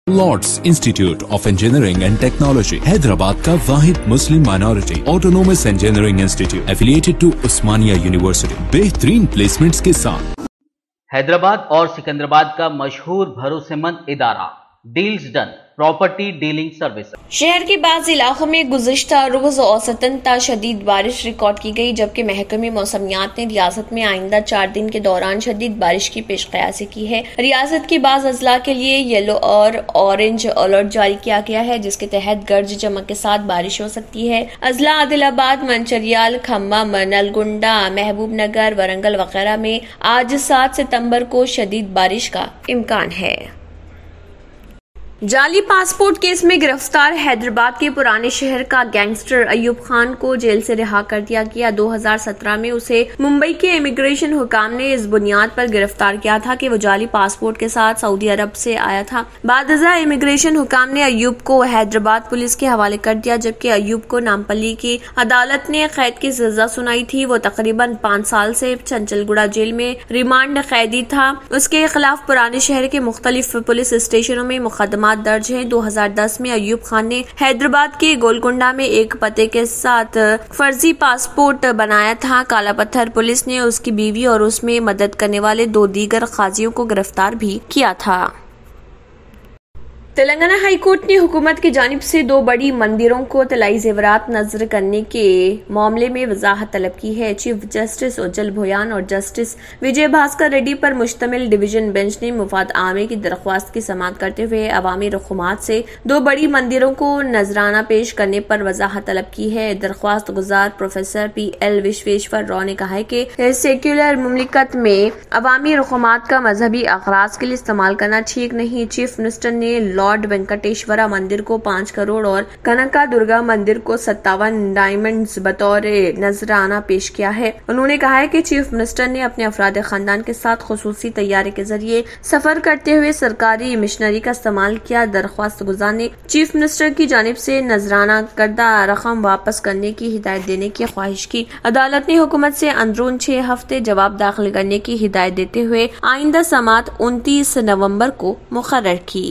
Lord's institute of engineering and technology Hyderabad का वाहिद मुस्लिम minority autonomous engineering institute affiliated to Osmania university, बेहतरीन placements के साथ। हैदराबाद और सिकंदराबाद का मशहूर भरोसेमंद इदारा deals done property dealing service. शहर के बाज़ इलाकों में गुज़िश्ता रोज औसतन शदीद बारिश रिकॉर्ड की गई, जबकि महकमे मौसमियात ने रियासत में आइंदा 4 दिन के दौरान शदीद बारिश की पेशकयासी की है। रियासत के बाज़ अजला के लिए येलो और ऑरेंज अलर्ट जारी किया गया है, जिसके तहत गर्ज चमक के साथ बारिश हो सकती है। अजला आदिलाबाद, मंचरियाल, खम्मम, नलगुंडा, महबूब नगर, वरंगल वगैरह में आज 7 सितंबर को शदीद बारिश का इम्कान है। जाली पासपोर्ट केस में गिरफ्तार हैदराबाद के पुराने शहर का गैंगस्टर अयूब खान को जेल से रिहा कर दिया गया। 2017 में उसे मुंबई के इमिग्रेशन हुकाम ने इस बुनियाद पर गिरफ्तार किया था कि वो जाली पासपोर्ट के साथ सऊदी अरब से आया था। बादजा इमिग्रेशन हुकाम ने अयूब को हैदराबाद पुलिस के हवाले कर दिया, जबकि अयूब को नामपल्ली की अदालत ने कैद की सजा सुनाई थी। वो तकरीबन 5 साल से चंचलगुड़ा जेल में रिमांड कैदी था। उसके खिलाफ पुराने शहर के मुख्तलिफ पुलिस स्टेशनों में मुकदमा दर्ज है। 2010 में अयूब खान ने हैदराबाद के गोलकुंडा में एक पते के साथ फर्जी पासपोर्ट बनाया था। काला पत्थर पुलिस ने उसकी बीवी और उसमें मदद करने वाले 2 दीगर काजियों को गिरफ्तार भी किया था। तेलंगाना हाई कोर्ट ने हुकूमत की जानिब से 2 बड़ी मंदिरों को तलाई जेवरात नजर करने के मामले में वजाहत तलब की है। चीफ जस्टिस उज्जल भोयान और जस्टिस विजय भास्कर रेड्डी पर मुश्तमिल डिवीजन बेंच ने मुफाद आमे की दरख्वास्त की समाअत करते हुए अवामी रकूमात से 2 बड़ी मंदिरों को नजराना पेश करने पर वजाहत तलब की है। दरख्वास्त गुजार प्रोफेसर PL विश्वेश्वर राव ने कहा है कि सेक्युलर मुमलिकत में अवामी रकूमात का मजहबी अगराज के लिए इस्तेमाल करना ठीक नहीं। चीफ मिनिस्टर ने लॉर्ड वेंकटेश्वरा मंदिर को 5 करोड़ और कनका दुर्गा मंदिर को 57 डायमंड्स बतौर नजराना पेश किया है। उन्होंने कहा है कि चीफ मिनिस्टर ने अपने अफराद खानदान के साथ खुसूसी तैयारी के जरिए सफर करते हुए सरकारी मिशनरी का इस्तेमाल किया। दरख्वास्त गुजार ने चीफ मिनिस्टर की जानिब से नजराना करदा रकम वापस करने की हिदायत देने की ख्वाहिश की। अदालत ने हुकूमत से अंदरून 6 हफ्ते जवाब दाखिल करने की हिदायत देते हुए आइंदा समाअत 29 नवंबर को मुकर्रर की।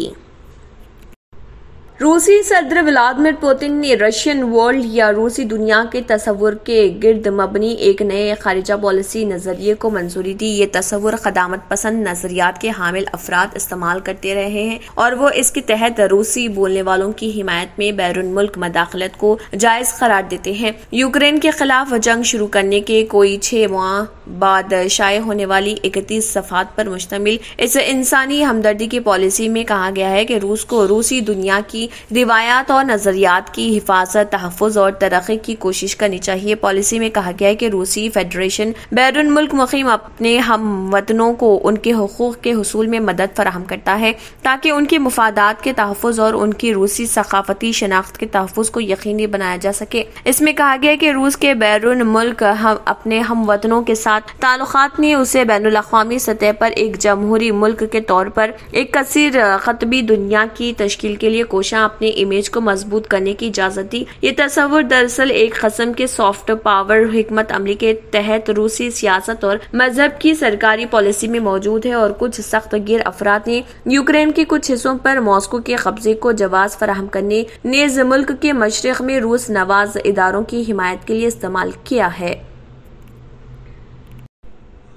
रूसी सदर व्लादिमीर पुतिन ने रशियन वर्ल्ड या रूसी दुनिया के तस्वुर के गिर्द मबनी एक नए खारिजा पॉलिसी नजरिए को मंजूरी दी। ये तस्वुर खदामत पसंद नजरियात के हामिल अफराद इस्तेमाल करते रहे हैं और वो इसके तहत रूसी बोलने वालों की हिमायत में बैरून मुल्क मदाखलत को जायज करार देते हैं। यूक्रेन के खिलाफ जंग शुरू करने के कोई 6 माह बाद शाये होने वाली 31 सफात पर मुश्तमिल इस इंसानी हमदर्दी की पॉलिसी में कहा गया है कि रूस को रूसी दुनिया की रिवायात और नजरियात की हिफाजत, तहफ़्फ़ुज़ और तरक्की की कोशिश करनी चाहिए। पॉलिसी में कहा गया है कि रूसी फेडरेशन बैरून मुल्क मुक़ीम अपने हम वतनों को उनके हुकूक के हुसूल में मदद फराहम करता है ताकि उनके मुफादात के तहफ़्फ़ुज़ और उनकी रूसी सकाफती शनाख्त के तहफ़्फ़ुज़ को यकीनी बनाया जा सके। इसमें कहा गया है कि रूस के बैरून मुल्क अपने हम वतनों के साथ ताल्लुकात ने उसे बैनुल अक़वामी सतह पर एक जमहूरी मुल्क के तौर पर एक कसीर क़तबी दुनिया की तश्कील के लिए कोशिश अपने इमेज को मजबूत करने की इजाजत दी। ये तस्वुर दरअसल एक किस्म के सॉफ्ट पावर हिकमत अमली के तहत रूसी सियासत और मजहब की सरकारी पॉलिसी में मौजूद है और कुछ सख्त गिर अफराद ने यूक्रेन के कुछ हिस्सों पर मॉस्को के कब्जे को जवाज फराहम करने नेज मुल्क के मशरिक में रूस नवाज इदारों की हिमायत के लिए इस्तेमाल किया है।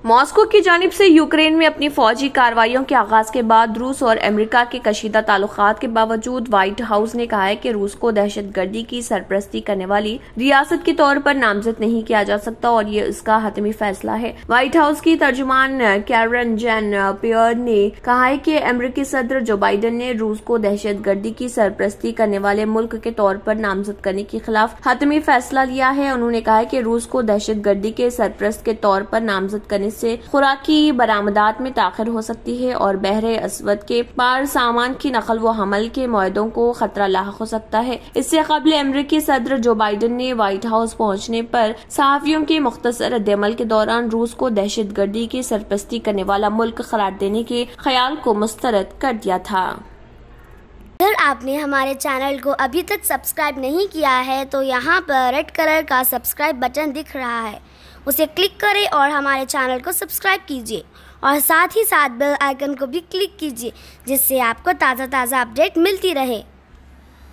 मॉस्को की जानिब से यूक्रेन में अपनी फौजी कार्रवाइयों के आगाज के बाद रूस और अमेरिका के कशीदा ताल्लुकात के बावजूद व्हाइट हाउस ने कहा है कि रूस को दहशतगर्दी की सरपरस्ती करने वाली रियासत के तौर पर नामजद नहीं किया जा सकता और ये उसका हतमी फैसला है। व्हाइट हाउस की तर्जुमान कैरन जैन पियर ने कहा है कि अमेरिकी सदर जो बाइडेन ने रूस को दहशतगर्दी की सरपरस्ती करने वाले मुल्क के तौर पर नामजद करने के खिलाफ हतमी फैसला लिया है। उन्होंने कहा है कि रूस को दहशतगर्दी के सरपरस्त के तौर पर नामजद करने से खुराकी बरामदात में ताखिर हो सकती है और बहरे अस्वद के पार सामान की नकल व हमल के मुआहदों को खतरा लाहक हो सकता है। इससे कबल अमेरिकी सदर जो बाइडेन ने व्हाइट हाउस पहुंचने पर सहाफियों के मुख्तसर रद्द-ए-अमल के दौरान रूस को दहशतगर्दी की सरपरस्ती करने वाला मुल्क करार देने के ख्याल को मुस्तरद कर दिया था। अगर आपने हमारे चैनल को अभी तक सब्सक्राइब नहीं किया है तो यहाँ पर रेड कलर का सब्सक्राइब बटन दिख रहा है, उसे क्लिक करें और हमारे चैनल को सब्सक्राइब कीजिए और साथ ही साथ बेल आइकन को भी क्लिक कीजिए, जिससे आपको ताज़ा अपडेट मिलती रहे।